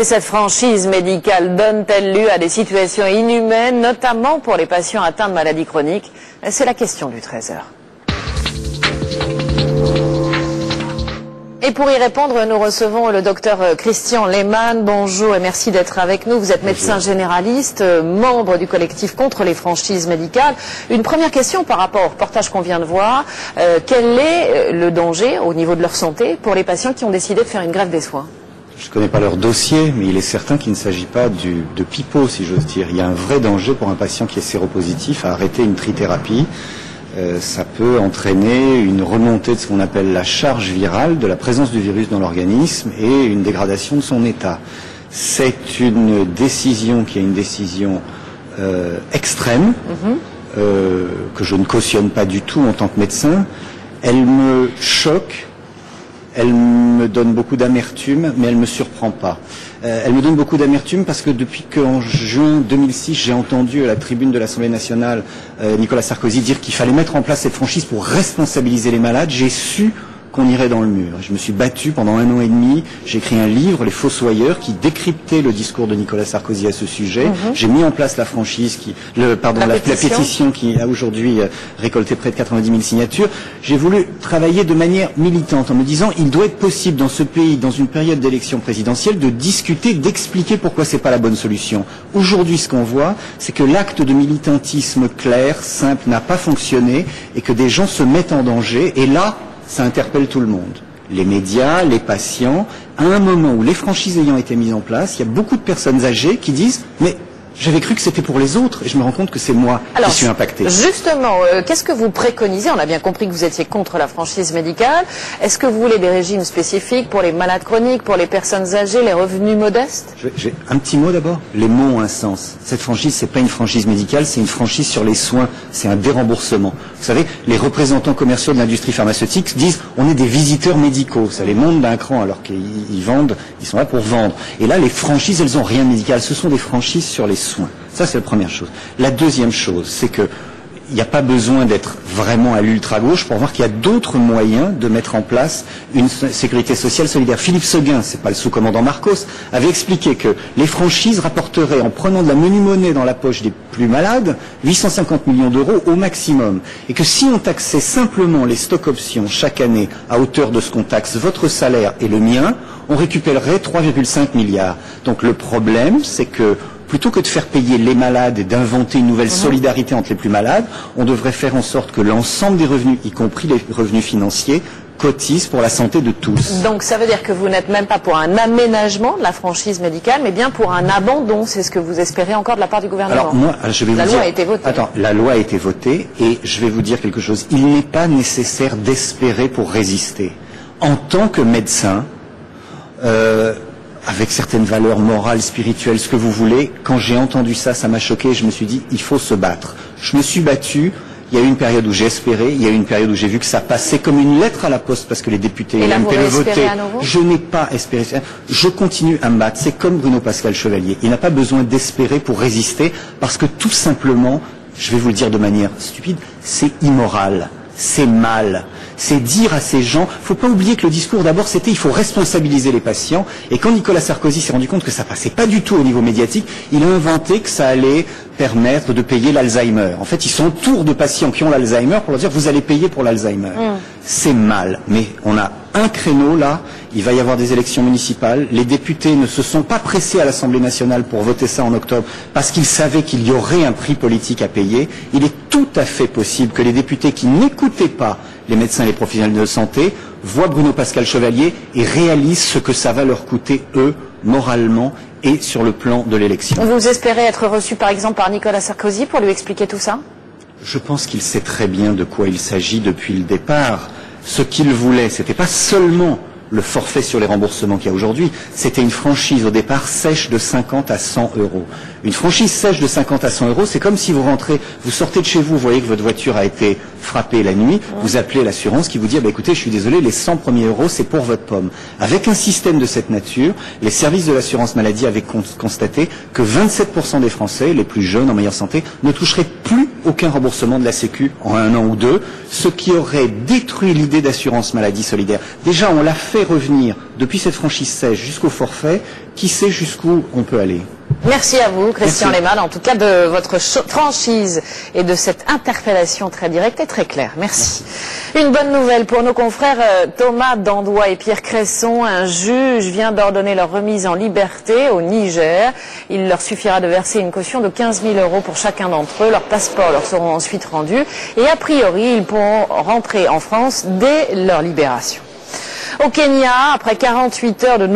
Et cette franchise médicale donne-t-elle lieu à des situations inhumaines, notamment pour les patients atteints de maladies chroniques? C'est la question du 13h. Et pour y répondre, nous recevons le docteur Christian Lehmann. Bonjour et merci d'être avec nous. Vous êtes médecin généraliste, membre du collectif contre les franchises médicales. Une première question par rapport au reportage qu'on vient de voir. Quel est le danger au niveau de leur santé pour les patients qui ont décidé de faire une grève des soins? Je ne connais pas leur dossier, mais il est certain qu'il ne s'agit pas de pipeau, si j'ose dire. Il y a un vrai danger pour un patient qui est séropositif à arrêter une trithérapie. Ça peut entraîner une remontée de ce qu'on appelle la charge virale, de la présence du virus dans l'organisme et une dégradation de son état. C'est une décision qui est une décision extrême, que je ne cautionne pas du tout en tant que médecin. Elle me choque. Elle me donne beaucoup d'amertume, mais elle ne me surprend pas. Elle me donne beaucoup d'amertume parce que depuis qu'en juin 2006, j'ai entendu à la tribune de l'Assemblée nationale Nicolas Sarkozy dire qu'il fallait mettre en place cette franchise pour responsabiliser les malades, j'ai su qu'on irait dans le mur. Je me suis battu pendant 1 an et demi. J'ai écrit un livre, Les Fossoyeurs, qui décryptait le discours de Nicolas Sarkozy à ce sujet. J'ai mis en place la franchise, la pétition qui a aujourd'hui récolté près de 90 000 signatures. J'ai voulu travailler de manière militante en me disant il doit être possible dans ce pays, dans une période d'élection présidentielle, de discuter, d'expliquer pourquoi c'est pas la bonne solution. Aujourd'hui, ce qu'on voit, c'est que l'acte de militantisme clair, simple, n'a pas fonctionné et que des gens se mettent en danger. Et là, ça interpelle tout le monde. Les médias, les patients. À un moment où les franchises ayant été mises en place, il y a beaucoup de personnes âgées qui disent « mais j'avais cru que c'était pour les autres et je me rends compte que c'est moi qui suis impacté ». Justement, qu'est-ce que vous préconisez? On a bien compris que vous étiez contre la franchise médicale. Est-ce que vous voulez des régimes spécifiques pour les malades chroniques, pour les personnes âgées, les revenus modestes? J'ai un petit mot d'abord. Les mots ont un sens. Cette franchise, c'est pas une franchise médicale, c'est une franchise sur les soins. C'est un déremboursement. Vous savez, les représentants commerciaux de l'industrie pharmaceutique disent on est des visiteurs médicaux. Ça les monte d'un cran alors qu'ils vendent, ils sont là pour vendre. Et là, les franchises, elles ont rien de médical. Ce sont des franchises sur les soins. Ça, c'est la première chose. La deuxième chose, c'est que il n'y a pas besoin d'être vraiment à l'ultra-gauche pour voir qu'il y a d'autres moyens de mettre en place une sécurité sociale solidaire. Philippe Séguin, c'est pas le sous-commandant Marcos, avait expliqué que les franchises rapporteraient, en prenant de la menue monnaie dans la poche des plus malades, 850 millions d'euros au maximum. Et que si on taxait simplement les stock options chaque année à hauteur de ce qu'on taxe votre salaire et le mien, on récupérerait 3,5 milliards. Donc le problème, c'est que plutôt que de faire payer les malades et d'inventer une nouvelle solidarité entre les plus malades, on devrait faire en sorte que l'ensemble des revenus, y compris les revenus financiers, cotisent pour la santé de tous. Donc ça veut dire que vous n'êtes même pas pour un aménagement de la franchise médicale, mais bien pour un abandon. C'est ce que vous espérez encore de la part du gouvernement? Alors moi, je vais vous dire... La loi a été votée. Attends, la loi a été votée et je vais vous dire quelque chose. Il n'est pas nécessaire d'espérer pour résister. En tant que médecin... avec certaines valeurs morales, spirituelles, ce que vous voulez, quand j'ai entendu ça, ça m'a choqué, je me suis dit, il faut se battre. Je me suis battu, il y a eu une période où j'ai espéré, il y a eu une période où j'ai vu que ça passait comme une lettre à la poste parce que les députés et l'MP le votaient. Je n'ai pas espéré. Je continue à me battre. C'est comme Bruno Pascal Chevalier. Il n'a pas besoin d'espérer pour résister parce que tout simplement, je vais vous le dire de manière stupide, c'est immoral. C'est mal. C'est dire à ces gens, faut pas oublier que le discours d'abord c'était il faut responsabiliser les patients et quand Nicolas Sarkozy s'est rendu compte que ça passait pas du tout au niveau médiatique, il a inventé que ça allait permettre de payer l'Alzheimer. En fait, ils s'entourent de patients qui ont l'Alzheimer pour leur dire vous allez payer pour l'Alzheimer. C'est mal, mais on a un créneau là, il va y avoir des élections municipales, les députés ne se sont pas pressés à l'Assemblée nationale pour voter ça en octobre parce qu'ils savaient qu'il y aurait un prix politique à payer. Il est tout à fait possible que les députés qui n'écoutaient pas les médecins et les professionnels de santé voient Bruno Pascal Chevalier et réalisent ce que ça va leur coûter eux, moralement et sur le plan de l'élection. Vous espérez être reçu par exemple par Nicolas Sarkozy pour lui expliquer tout ça? Je pense qu'il sait très bien de quoi il s'agit depuis le départ. Ce qu'il voulait, c'était pas seulement le forfait sur les remboursements qu'il y a aujourd'hui, c'était une franchise au départ sèche de 50 à 100 euros. Une franchise sèche de 50 à 100 euros, c'est comme si vous rentrez, vous sortez de chez vous, vous voyez que votre voiture a été frappée la nuit, vous appelez l'assurance qui vous dit écoutez, je suis désolé, les 100 premiers euros, c'est pour votre pomme. Avec un système de cette nature, les services de l'assurance maladie avaient constaté que 27% des Français, les plus jeunes, en meilleure santé, ne toucheraient plus aucun remboursement de la Sécu en 1 an ou 2, ce qui aurait détruit l'idée d'assurance maladie solidaire. Déjà, on l'a fait fait revenir depuis cette franchise sèche jusqu'au forfait, qui sait jusqu'où on peut aller. Merci à vous, Christian Merci. Lehmann, en tout cas de votre franchise et de cette interpellation très directe et très claire. Merci. Une bonne nouvelle pour nos confrères Thomas Dandois et Pierre Cresson. Un juge vient d'ordonner leur remise en liberté au Niger. Il leur suffira de verser une caution de 15 000 € pour chacun d'entre eux. Leurs passeports leur seront ensuite rendus et a priori, ils pourront rentrer en France dès leur libération. Au Kenya, après 48 heures de